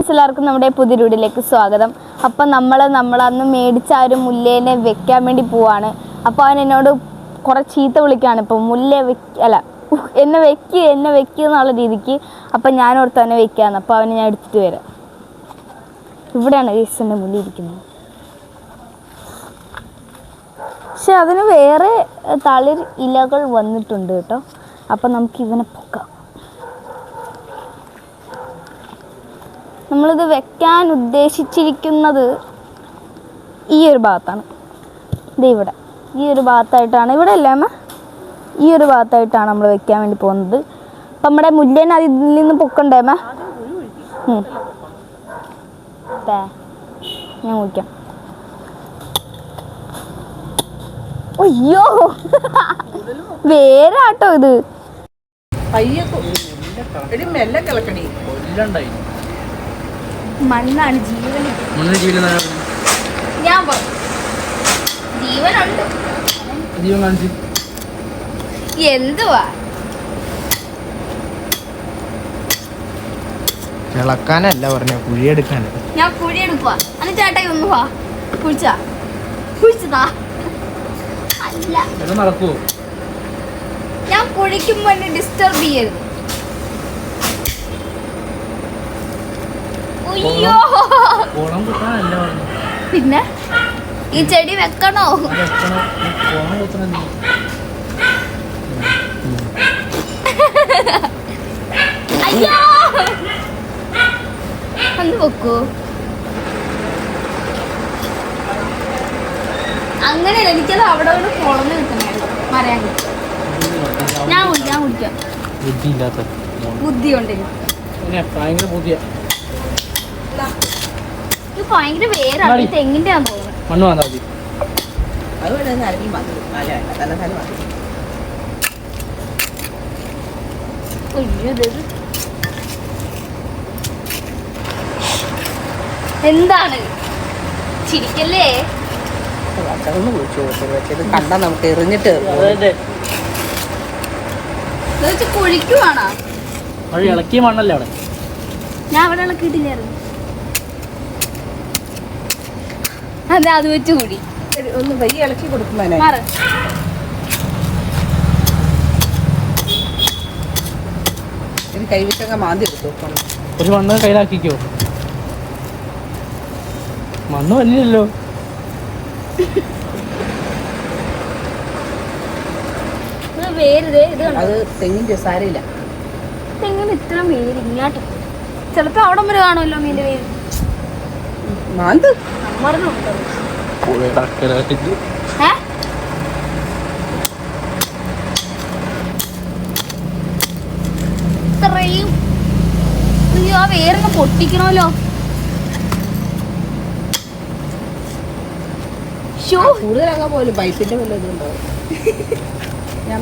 എല്ലാവർക്കും നമ്മുടെ പുതിയ വീഡിയോയിലേക്ക് സ്വാഗതം. അപ്പം നമ്മൾ അന്ന് മേടിച്ച ആ ഒരു മുല്ലേനെ വെക്കാൻ വേണ്ടി പോവാണ്. അപ്പോൾ അവൻ എന്നോട് കുറേ ചീത്ത വിളിക്കുകയാണ്. ഇപ്പോൾ മുല്ല എന്നെ വെക്കുക എന്നുള്ള രീതിക്ക്. അപ്പം ഞാൻ ഓർത്ത് അവനെ വെക്കാമെന്ന്. അപ്പോൾ അവനെ ഞാൻ എടുത്തിട്ട് വരാം. ഇവിടെയാണ് കേസിൻ്റെ മുല്ല ഇരിക്കുന്നത്. പക്ഷെ അതിന് വേറെ തളിർ ഇലകൾ വന്നിട്ടുണ്ട് കേട്ടോ. അപ്പം നമുക്ക് ഇവനെ പൊക്കാം. നമ്മളിത് വെക്കാൻ ഉദ്ദേശിച്ചിരിക്കുന്നത് ഈ ഒരു ഭാഗത്താണ്. ഇത് ഇവിടെ ഈ ഒരു ഭാഗത്തായിട്ടാണ്. ഇവിടെ അല്ലേ അമ്മ? ഈ ഒരു ഭാഗത്തായിട്ടാണ് നമ്മൾ വെക്കാൻ വേണ്ടി പോകുന്നത്. അപ്പം നമ്മുടെ മുല്ലേനെ അത് ഇതിൽ നിന്ന് പൊക്കണ്ടേ അമ്മ? ഞാൻ കുടിക്കാം. അയ്യോ വേരാട്ടോ ഇത്. മണ്ണാണ് ജീവൻ. ഞാൻ ജീവനുണ്ട്. എന്തുവാ ഇളക്കാനല്ല പറഞ്ഞ കുഴിയെടുക്കാൻ. ഞാൻ കുഴിയെടുക്കുവാ. അന്ന് ചേട്ടായി ഒന്ന് വാ. കുഴിച്ചതാ അല്ല. ഞാൻ കുഴിക്കുമ്പോ എന്നെ ഡിസ്റ്റർബ് ചെയ്യരുത്. പിന്നെ ഈ ചെടി വെക്കണോ? അയ്യോ ഒന്ന് വെക്കൂ. അങ്ങനെയല്ല, എനിക്കത് അവിടെ കുളന്ന് നിൽക്കണായിരുന്നു. മരയാൻ ഞാൻ കുടിക്കാം. ബുദ്ധി ഉണ്ടെങ്കിൽ ഭയങ്കര വേറാണ്. തെങ്ങിന്റെ ആണെന്ന് തോന്നുന്നു. എന്താണ് ചിരിക്കല്ലേ? കണ്ടാ നമുക്ക് എറിഞ്ഞിട്ട് കുഴിക്കുവാണോ? ഇളക്കിയ മണ്ണല്ലേ അവിടെ? ഞാൻ അവിടെ ഇളക്കിയിട്ടില്ലായിരുന്നു. അതെ, അത് വെച്ച് കൂടി ഒന്ന് വയ്യ ഇളക്കി കൊടുക്കുമ്പോ കൈവിട്ടങ്ങ മാന്തി എടുത്തു. ഒരു മണ്ണ് കയ്യിലാക്കിക്കോ. മണ്ണ് വന്നില്ലല്ലോ. അത് തെങ്ങിന്റെ സാരയില്ല. തെങ്ങിന് ഇത്ര വേര് ഇങ്ങോട്ട്. ചിലപ്പോ അവിടെ വരെ കാണുമല്ലോ മീൻ്റെ വേര്. മാന്ത് ഇത്രയും ആ വേരൊന്ന് പൊട്ടിക്കണമല്ലോ. കൂടുതലാകാൻ പോലും പൈപ്പിന്റെ വല്ല ഇതുണ്ടാവും. ഞാൻ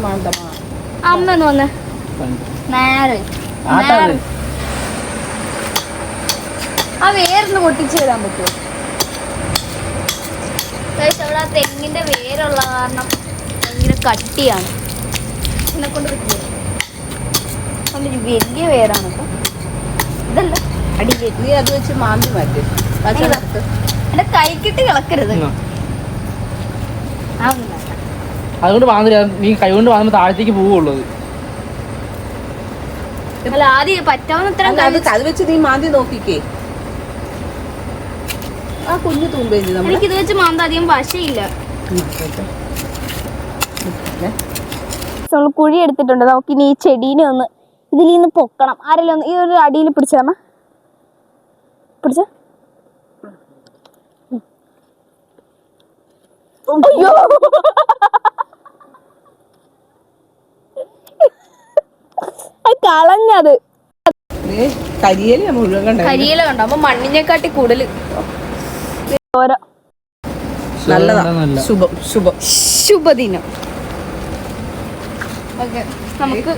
അമ്മ ഒന്ന് വന്ന് നേരെ ആ വേരൊന്ന് പൊട്ടിച്ച് തരാൻ പറ്റുമോ? അവിടെ ആ തെങ്ങിന്റെ വേരുള്ള കാരണം ഭയങ്കര കട്ടിയാണ്. എന്നെ കൊണ്ട് പറ്റില്ല. വലിയ വേരാണ് കേട്ടോ. ഇതല്ല അടി. നീ അത് വെച്ച് മാന്തി മാറ്റി എന്റെ കൈക്കിട്ട് കിളക്കരുത്. അതുകൊണ്ട് വാങ്ങില്ല. നീ കൈ കൊണ്ട് വാങ്ങുമ്പോ താഴത്തേക്ക് പോവുള്ളൂ. അല്ല, ആദ്യം പറ്റാവുന്നത്ര അത് വെച്ച് നീ മാന്തി നോക്കിക്കേ. ആ കുഞ്ഞു തൂമ്പേജ് എനിക്കിത് വെച്ച് മാന്ത അധികം വശയില്ല. നമ്മൾ കുഴി എടുത്തിട്ടുണ്ട്. നമുക്കിനി ഈ ചെടീനെ ഒന്ന് ഇതിൽ നിന്ന് പൊക്കണം. ആരെങ്കിലും ഒന്ന് ഈ ഒരു അടിയിൽ പിടിച്ചാമ പിടിച്ച. അയ്യോ കളഞ്ഞത്. കരിയില മുഴുവൻ കണ്ടോ? അപ്പൊ മണ്ണിനെക്കാട്ടി കൂടുതൽ ശുഭദിനം. ഓക്കെ, നമുക്ക്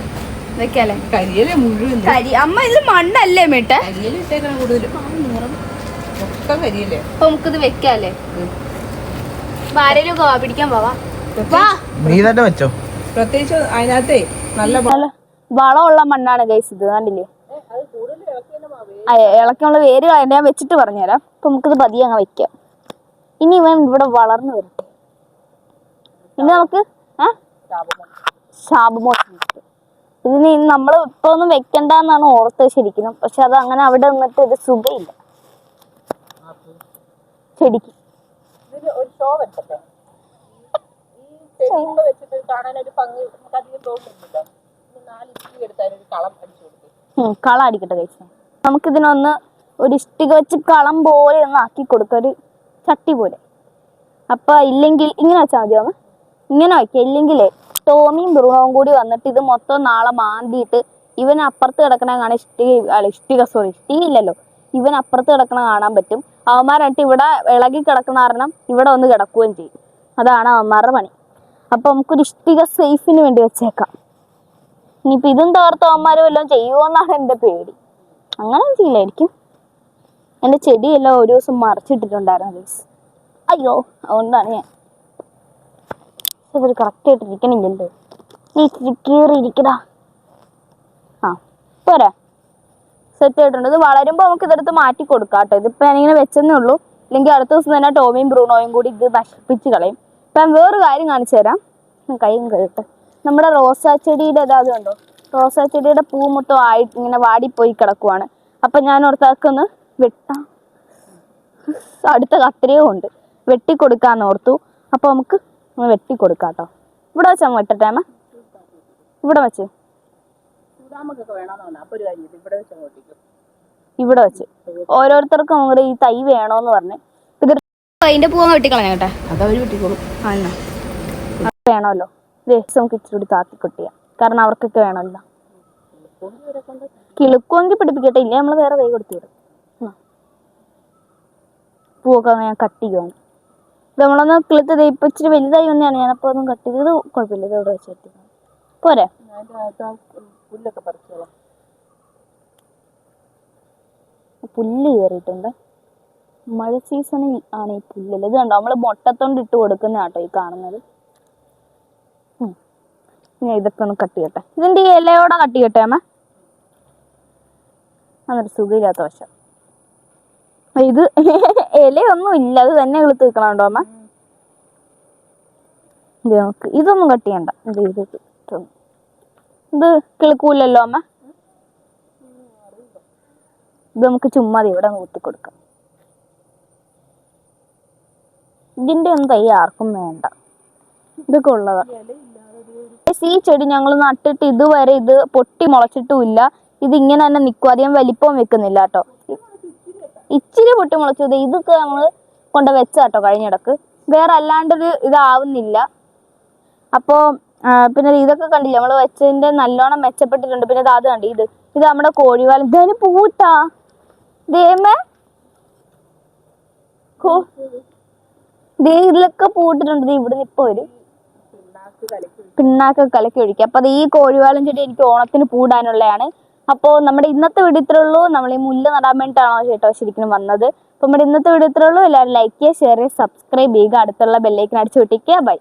വെക്കാല്ലേ? കരിയില മുഴുവൻ. അമ്മ ഇത് മണ്ണല്ലേ മേട്ടെ? കരിയില ഇട്ടേക്കാണ് കൂടുതലും. കരിയില. അപ്പൊ നമുക്കിത് വെക്കാല്ലേ? ആരേലും പിടിക്കാൻ പോവാ. നീ തന്നെ വെച്ചോ. പ്രത്യേകിച്ച് അതിനകത്തെ നല്ല വളമുള്ള മണ്ണാണ് ഗൈസ്. ഇത് കണ്ടില്ലേ? ഇളക്കി നമ്മൾ വേര് കളയണ്ട, ഞാൻ വെച്ചിട്ട് പറഞ്ഞുതരാം. അപ്പം നമുക്കിത് പതിയെ അങ്ങ് വെക്കാം. ഇനി ഇവൻ ഇവിടെ വളർന്നു വരട്ടെ. ഇനി നമുക്ക് ശാപമോക്ഷം കിട്ടും. ഇതിന് നമ്മൾ ഇപ്പൊ ഒന്നും വെക്കണ്ടെന്നാണ് ഓർത്തത് ശരിക്കും. പക്ഷെ അത് അങ്ങനെ അവിടെ നിന്നിട്ട് ഒരു സുഖമില്ല ചെടിക്ക്. ഒരു ഷോ വെച്ചേ ഈ ചെടി വെച്ചിട്ട് കാണാൻ ഒരു ഭംഗി നമുക്ക് അധികം തോന്നുന്നില്ല. 4 ഇഞ്ചി എടുത്താൽ ഒരു കളം അടിച്ചു കൊടുക്കും. കളം അടിക്കട്ടെ കഴിച്ചു. നമുക്കിതിനൊന്ന് ഒരു ഇഷ്ടിക വെച്ച് കളം പോലെ ഒന്ന് ആക്കി കൊടുക്കുക, ഒരു ചട്ടി പോലെ. അപ്പൊ ഇല്ലെങ്കിൽ ഇങ്ങനെ വെച്ചാൽ മതിയാവും. ഇങ്ങനെ വയ്ക്കുക. ഇല്ലെങ്കിലേ ടോമിയും ബ്രൂണോവും കൂടി വന്നിട്ട് ഇത് മൊത്തം നാളെ മാന്തിയിട്ട് ഇവൻ അപ്പുറത്ത് കിടക്കണ കാണാൻ ഇഷ്ടികയില്ലല്ലോ, ഇവൻ അപ്പുറത്ത് കിടക്കണ കാണാൻ പറ്റും. അവന്മാരായിട്ട് ഇവിടെ ഇളകി കിടക്കുന്ന കാരണം ഇവിടെ ഒന്ന് കിടക്കുകയും ചെയ്യും. അതാണ് അവന്മാരുടെ പണി. അപ്പൊ നമുക്കൊരു ഇഷ്ടിക സേഫിന് വേണ്ടി വെച്ചേക്കാം. ഇനിയിപ്പോൾ ഇതും തോർത്ത് അവന്മാരും വല്ലതും ചെയ്യുമോന്നാണ് എൻ്റെ പേടി. അങ്ങനെ ചെയ്യില്ലായിരിക്കും. എൻ്റെ ചെടിയെല്ലാം ഒരു ദിവസം മറിച്ചിട്ടിട്ടുണ്ടായിരുന്നു ഗൈസ്. അയ്യോ, അതുകൊണ്ടാണ് ഞാൻ ഇതൊരു കറക്റ്റായിട്ട് ഇരിക്കണില്ലല്ലോ. നീ കീറി ഇരിക്കടാ. ആ പോരാ, സെറ്റ് ആയിട്ടുണ്ട്. ഇത് വളരുമ്പോൾ നമുക്ക് ഇതെടുത്ത് മാറ്റി കൊടുക്കാം കേട്ടോ. ഇതിപ്പോൾ ഞാനിങ്ങനെ വെച്ചെന്നേ ഉള്ളൂ. ഇല്ലെങ്കിൽ അടുത്ത ദിവസം തന്നെ ടോമിയും ബ്രൂണോയും കൂടി ഇത് നശിപ്പിച്ച് കളയും. ഇപ്പം വേറൊരു കാര്യം കാണിച്ചു തരാം. കൈയും കഴിയട്ടെ. നമ്മുടെ റോസാ ചെടിയുടെ ഇതാതുണ്ടോ, റോസാ ചെടിയുടെ പൂ മൊത്തം ആയിട്ട് ഇങ്ങനെ വാടിപ്പോയി കിടക്കുവാണ്. അപ്പം ഞാൻ ഓർത്താക്കൊന്ന് വെട്ടാം. അടുത്ത കത്രിക കൊണ്ട് വെട്ടിക്കൊടുക്കാന്ന് ഓർത്തു. അപ്പോൾ നമുക്ക് വെട്ടിക്കൊടുക്കാം കേട്ടോ. ഇവിടെ വെച്ച് അങ്ങ് വെട്ടട്ടെ അമ്മ. ഇവിടെ വെച്ച് ഇവിടെ വെച്ച് ഓരോരുത്തർക്കും നമ്മുടെ ഈ തൈ വേണോന്ന് പറഞ്ഞ് അതിന്റെ പൂവ വെട്ടിക്കളഞ്ഞ കേട്ടെ. അതവര് വെട്ടിക്കോളും. വേണമല്ലോ, ദിവസം നമുക്ക് ഇച്ചിരി കൂടി താത്തിക്കൊട്ടിയാ, കാരണം അവർക്കൊക്കെ വേണമല്ലോ. കിളുക്കുമെങ്കിൽ പിടിപ്പിക്കട്ടെ, ഇല്ലേ നമ്മൾ വേറെ തൈ കൊടുത്തു വിടും. പൂവൊക്കെ ഞാൻ കട്ട് ചെയ്യുവാണ്. ഇത് നമ്മളൊന്ന് കിളുത്ത് ഇപ്പൊ ഇച്ചിരി വലുതായി ഒന്നെയാണ് ഞാനപ്പോൾ ഒന്നും കട്ട് ചെയ്ത്. ഇത് കുഴപ്പമില്ല, ഇത് ഇവിടെ വെച്ച് കെട്ടി പോരെ. പുല്ലൊക്കെ പറിച്ചോളാം. പുല്ല് കയറിയിട്ടുണ്ട്. മഴ സീസണിൽ ആണ് ഈ പുല്ലിൽ. ഇത് കണ്ടോ, നമ്മൾ മുട്ടത്തോണ്ട് ഇട്ട് കൊടുക്കുന്ന കേട്ടോ ഈ കാണുന്നത്. ഞാൻ ഇതൊക്കെ ഒന്ന് കട്ട് ചെയ്യട്ടെ. ഇതിന്റെ ഈ ഇലയോടെ കട്ട് ചെയ്യട്ടെ അമ്മ. അതൊരു സുഖമില്ലാത്ത വശം. ഇത് ഇലയൊന്നും ഇല്ല, അത് തന്നെ കിളുത്ത് വെക്കണം കേട്ടോ അമ്മ. ഇത് നമുക്ക് ഇതൊന്നും കട്ട് ചെയ്യണ്ട. ഇത് കിളുക്കൂലല്ലോ അമ്മ. ഇത് നമുക്ക് ചുമ്മാ ഇവിടെ ഊത്തി കൊടുക്കാം. ഇതിന്റെ ഒന്നും തൈ ആർക്കും വേണ്ട, ഇതൊക്കെ ഉള്ളതാ. ഈ ചെടി ഞങ്ങൾ നട്ടിട്ട് ഇതുവരെ ഇത് പൊട്ടി മുളച്ചിട്ടുമില്ല. ഇതിങ്ങനെ തന്നെ നിൽക്കും, അധികം വലിപ്പം വെക്കുന്നില്ല കേട്ടോ. ഇച്ചിരി പൊട്ടി മുളച്ചു. ഇതൊക്കെ നമ്മൾ കൊണ്ട് വെച്ചാട്ടോ കഴിഞ്ഞിടക്ക്. വേറെ അല്ലാണ്ടൊരു ഇതാവുന്നില്ല. അപ്പോൾ പിന്നെ ഇതൊക്കെ കണ്ടില്ല, നമ്മൾ വെച്ചതിന്റെ നല്ലോണം മെച്ചപ്പെട്ടിട്ടുണ്ട്. പിന്നെ അത് കണ്ടി, ഇത് നമ്മുടെ കോഴിവാലം. ഇതിന് പൂട്ടാ ദേമേ, ഇതിലൊക്കെ പൂട്ടിട്ടുണ്ട്. ഇവിടുന്ന് ഇപ്പൊ വരും പിണ്ണാക്ക് കലക്കി ഒഴിക്കുക. അപ്പൊ അത് ഈ കോഴിവാലം ചെടി എനിക്ക് ഓണത്തിന് പൂടാനുള്ളതാണ്. അപ്പോൾ നമ്മുടെ ഇന്നത്തെ വീഡിയോ ഇത്രേ ഉള്ളൂ. നമ്മൾ ഈ മുല്ല നടാൻ വേണ്ടിയിട്ടാണോ ചേട്ടോ ശരിക്കും വന്നത്. അപ്പോൾ നമ്മുടെ ഇന്നത്തെ വീഡിയോ ഇത്രേ ഉള്ളൂ. എല്ലാവരും ലൈക്ക് ചെയ്യുക, ഷെയർ ചെയ്യുക, സബ്സ്ക്രൈബ് ചെയ്യുക, അടുത്തുള്ള ബെല്ലൈക്കൻ അടിച്ചു പൊട്ടിക്കുക. ബൈ.